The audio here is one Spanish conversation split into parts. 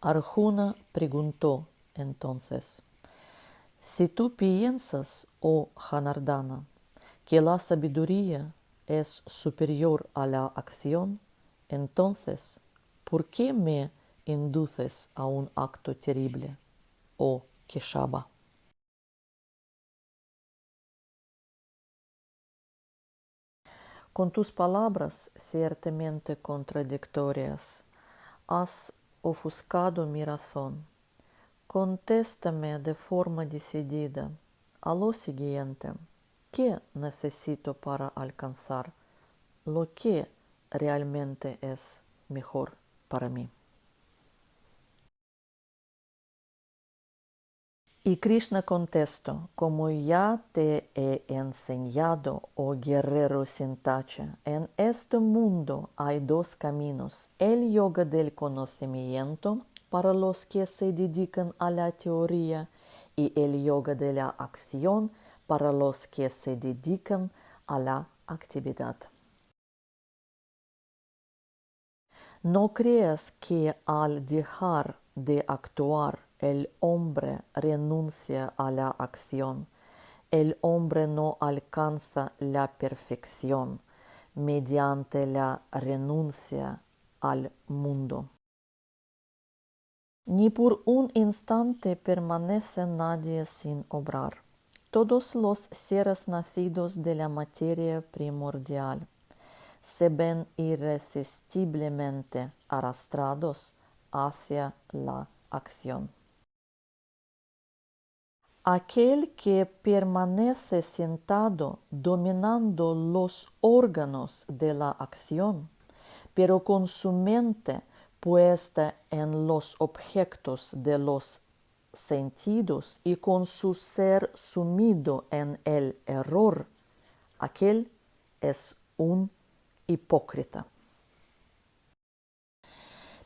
Arjuna preguntó entonces: si tú piensas, oh Janardana, que la sabiduría es superior a la acción, entonces, ¿por qué me induces a un acto terrible, oh Keshava? Con tus palabras ciertamente contradictorias has ofuscado mi razón. Contéstame de forma decidida a lo siguiente: ¿qué necesito para alcanzar lo que realmente es mejor para mí? Y Krishna contestó: como ya te he enseñado, oh guerrero sin tacha, en este mundo hay dos caminos: el yoga del conocimiento para los que se dedican a la teoría y el yoga de la acción para los que se dedican a la actividad. No creas que al dejar de actuar el hombre renuncia a la acción. El hombre no alcanza la perfección mediante la renuncia al mundo. Ni por un instante permanece nadie sin obrar. Todos los seres nacidos de la materia primordial se ven irresistiblemente arrastrados hacia la acción. Aquel que permanece sentado dominando los órganos de la acción, pero con su mente puesta en los objetos de los sentidos y con su ser sumido en el error, aquel es un hipócrita.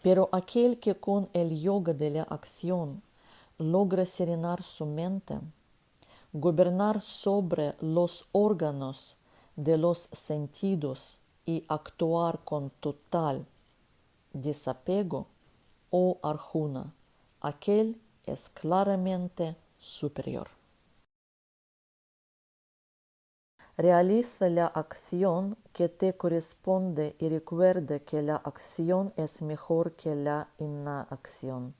Pero aquel que con el yoga de la acción logra serenar su mente, gobernar sobre los órganos de los sentidos y actuar con total desapego, oh Arjuna, aquel es claramente superior. Realiza la acción que te corresponde y recuerda que la acción es mejor que la inacción.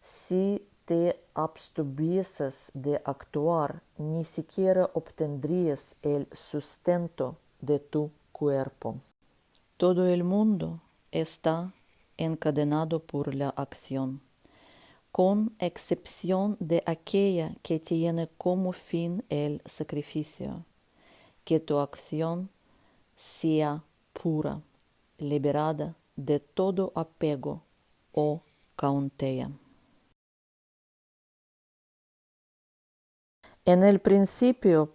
Si te abstuvieses de actuar, ni siquiera obtendrías el sustento de tu cuerpo. Todo el mundo está encadenado por la acción, con excepción de aquella que tiene como fin el sacrificio. Que tu acción sea pura, liberada de todo apego, oh Kaunteya. En el principio,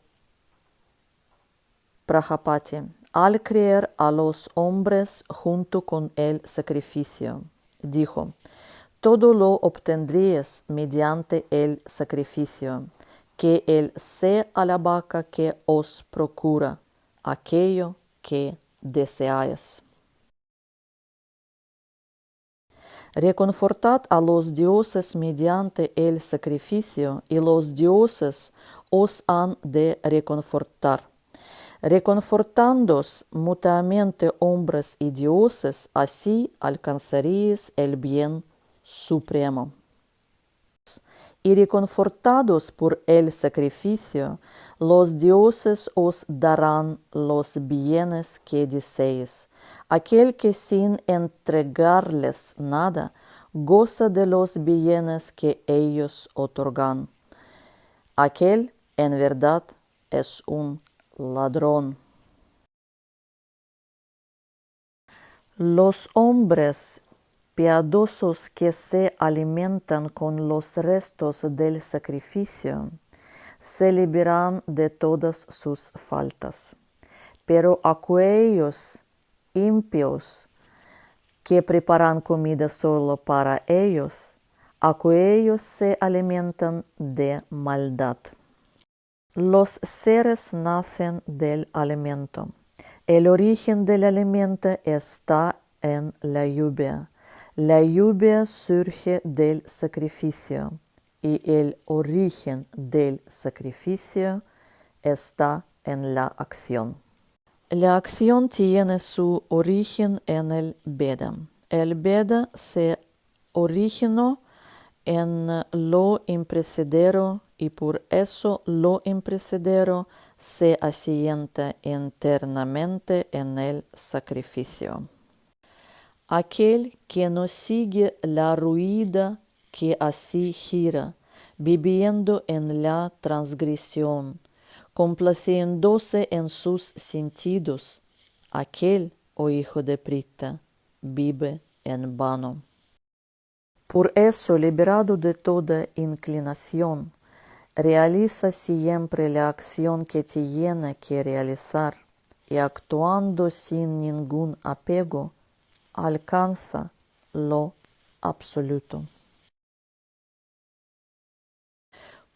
Prajapati, al crear a los hombres junto con el sacrificio, dijo: todo lo obtendríais mediante el sacrificio, que él sea a la vaca que os procura aquello que deseáis. Reconfortad a los dioses mediante el sacrificio, y los dioses os han de reconfortar. Reconfortándoos mutuamente hombres y dioses, así alcanzaréis el bien supremo. Y reconfortados por el sacrificio, los dioses os darán los bienes que deseéis. Aquel que sin entregarles nada, goza de los bienes que ellos otorgan. Aquel, en verdad, es un ladrón. Los hombres piadosos que se alimentan con los restos del sacrificio se liberan de todas sus faltas. Pero aquellos impios que preparan comida solo para ellos, aquellos se alimentan de maldad. Los seres nacen del alimento. El origen del alimento está en la lluvia. La lluvia surge del sacrificio y el origen del sacrificio está en la acción. La acción tiene su origen en el Veda. El Veda se originó en lo imperecedero y por eso lo imperecedero se asienta internamente en el sacrificio. Aquel que no sigue la rueda que así gira, viviendo en la transgresión, complaciéndose en sus sentidos, aquel, oh hijo de Prita, vive en vano. Por eso, liberado de toda inclinación, realiza siempre la acción que tiene que realizar y actuando sin ningún apego, alcanza lo absoluto.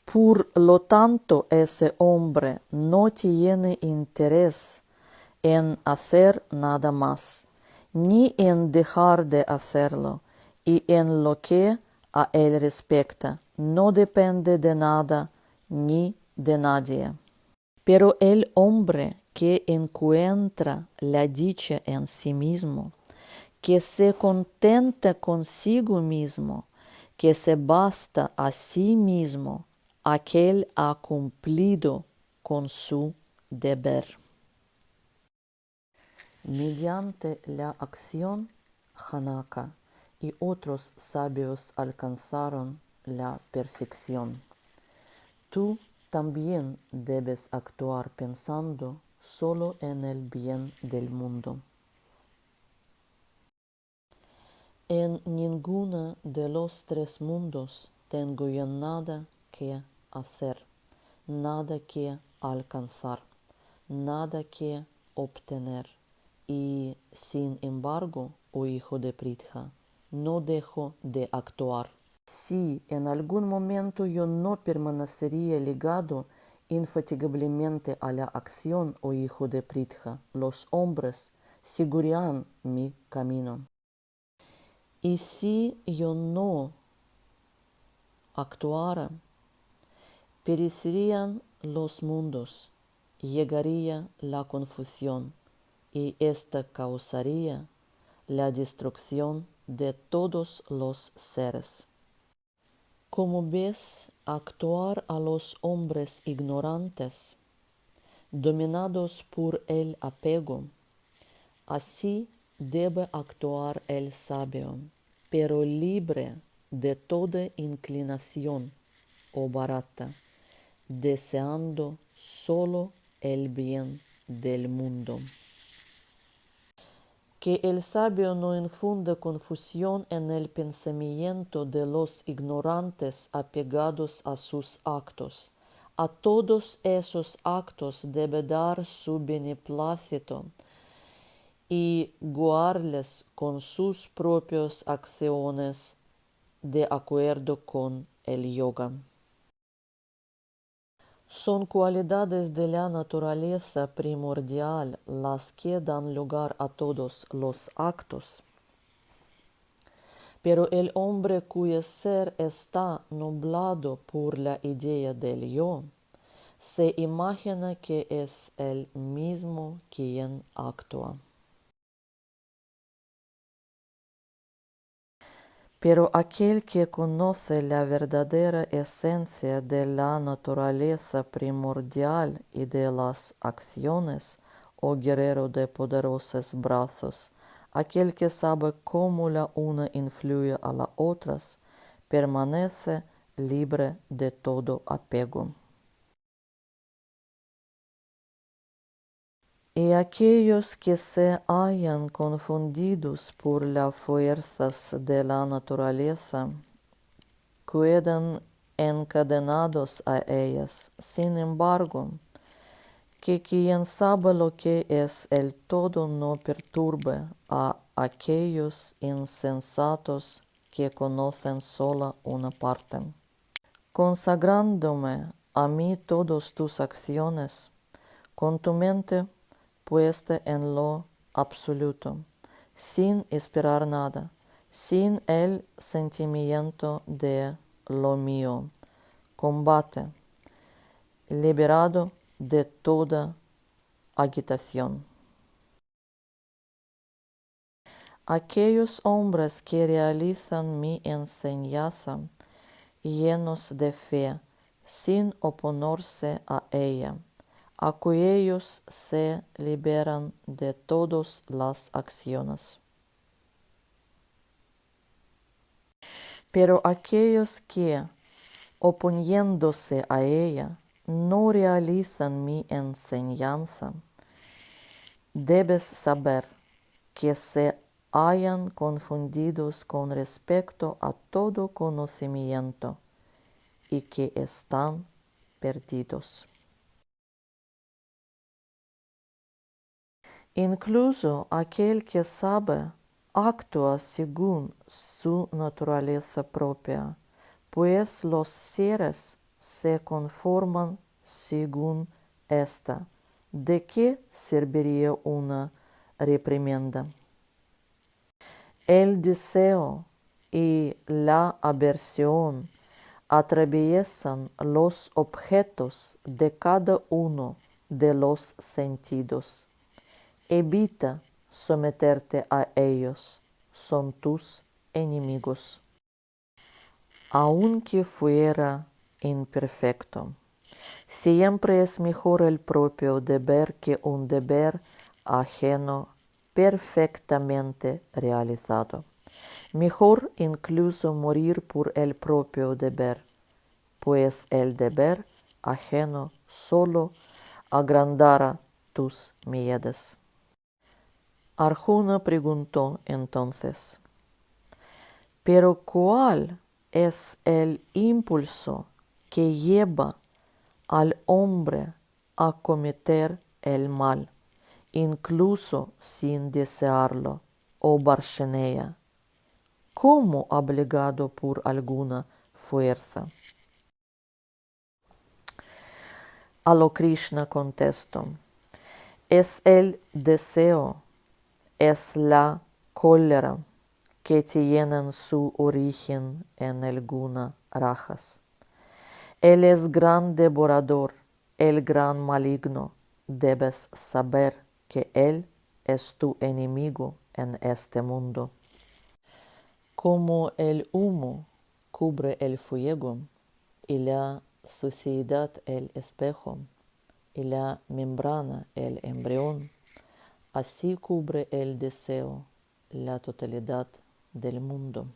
Por lo tanto, ese hombre no tiene interés en hacer nada más, ni en dejar de hacerlo, y en lo que a él respecta, no depende de nada ni de nadie. Pero el hombre que encuentra la dicha en sí mismo, que se contenta consigo mismo, que se basta a sí mismo, aquel ha cumplido con su deber. Mediante la acción, Janaka y otros sabios alcanzaron la perfección. Tú también debes actuar pensando solo en el bien del mundo. En ninguno de los tres mundos tengo yo nada que hacer, nada que alcanzar, nada que obtener. Y, sin embargo, oh hijo de Pritha, no dejo de actuar. Si en algún momento yo no permanecería ligado infatigablemente a la acción, oh hijo de Pritha, los hombres seguirán mi camino. Y si yo no actuara, perecerían los mundos, llegaría la confusión, y ésta causaría la destrucción de todos los seres. Como ves, actuar a los hombres ignorantes, dominados por el apego, así debe actuar el sabio, pero libre de toda inclinación o barata, deseando solo el bien del mundo. Que el sabio no infunda confusión en el pensamiento de los ignorantes apegados a sus actos. A todos esos actos debe dar su beneplácito y guiarles con sus propias acciones de acuerdo con el yoga. Son cualidades de la naturaleza primordial las que dan lugar a todos los actos. Pero el hombre cuyo ser está nublado por la idea del yo, se imagina que es él mismo quien actúa. Pero aquel que conoce la verdadera esencia de la naturaleza primordial y de las acciones, oh guerrero de poderosos brazos, aquel que sabe cómo la una influye a las otras, permanece libre de todo apego. Y aquellos que se hallan confundidos por las fuerzas de la naturaleza, quedan encadenados a ellas. Sin embargo, que quien sabe lo que es el todo no perturbe a aquellos insensatos que conocen sola una parte. Consagrándome a mí todas tus acciones, con tu mente puesta en lo absoluto, sin esperar nada, sin el sentimiento de lo mío. Combate, liberado de toda agitación. Aquellos hombres que realizan mi enseñanza, llenos de fe, sin oponerse a ella, aquellos se liberan de todas las acciones. Pero aquellos que, oponiéndose a ella, no realizan mi enseñanza, debes saber que se hallan confundidos con respecto a todo conocimiento y que están perdidos. Incluso aquel que sabe actúa según su naturaleza propia, pues los seres se conforman según esta. ¿De qué serviría una reprimenda? El deseo y la aversión atraviesan los objetos de cada uno de los sentidos. Evita someterte a ellos, son tus enemigos. Aunque fuera imperfecto, siempre es mejor el propio deber que un deber ajeno perfectamente realizado. Mejor incluso morir por el propio deber, pues el deber ajeno solo agrandará tus miedos. Arjuna preguntó entonces, ¿pero cuál es el impulso que lleva al hombre a cometer el mal, incluso sin desearlo, oh Varshnea? ¿Cómo obligado por alguna fuerza? A lo Krishna contestó, es el deseo, es la cólera que tienen su origen en el guna rajas. Él es gran devorador, el gran maligno. Debes saber que él es tu enemigo en este mundo. Como el humo cubre el fuego, y la suciedad el espejo, y la membrana el embrión, así cubre el deseo la totalidad del mundo.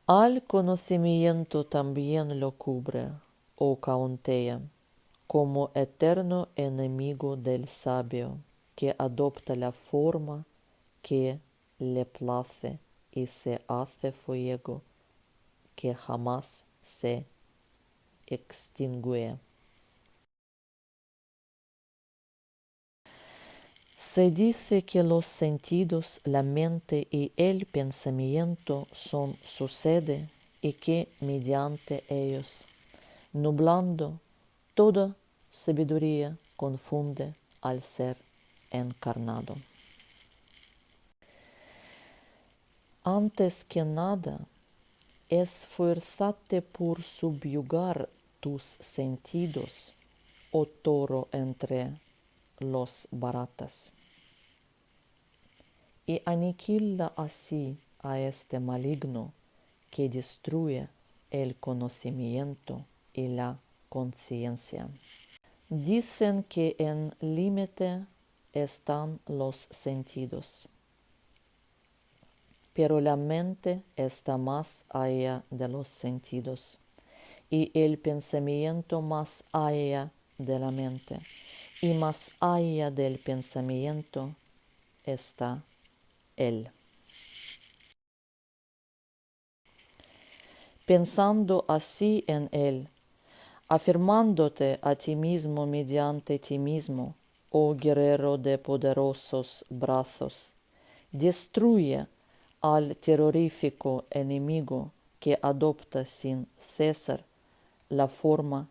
Al conocimiento también lo cubre, oh Kaunteya, como eterno enemigo del sabio, que adopta la forma que le place y se hace fuego que jamás se extingue. Se dice que los sentidos, la mente y el pensamiento son su sede y que mediante ellos, nublando toda sabiduría, confunde al ser encarnado. Antes que nada, esfuérzate por subyugar tus sentidos, oh toro entre los baratas, y aniquila así a este maligno que destruye el conocimiento y la conciencia. Dicen que en límite están los sentidos, pero la mente está más allá de los sentidos y el pensamiento más allá de la mente, y más allá del pensamiento está él. Pensando así en él, afirmándote a ti mismo mediante ti mismo, oh guerrero de poderosos brazos, destruye al terrorífico enemigo que adopta sin cesar la forma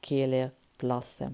que le place.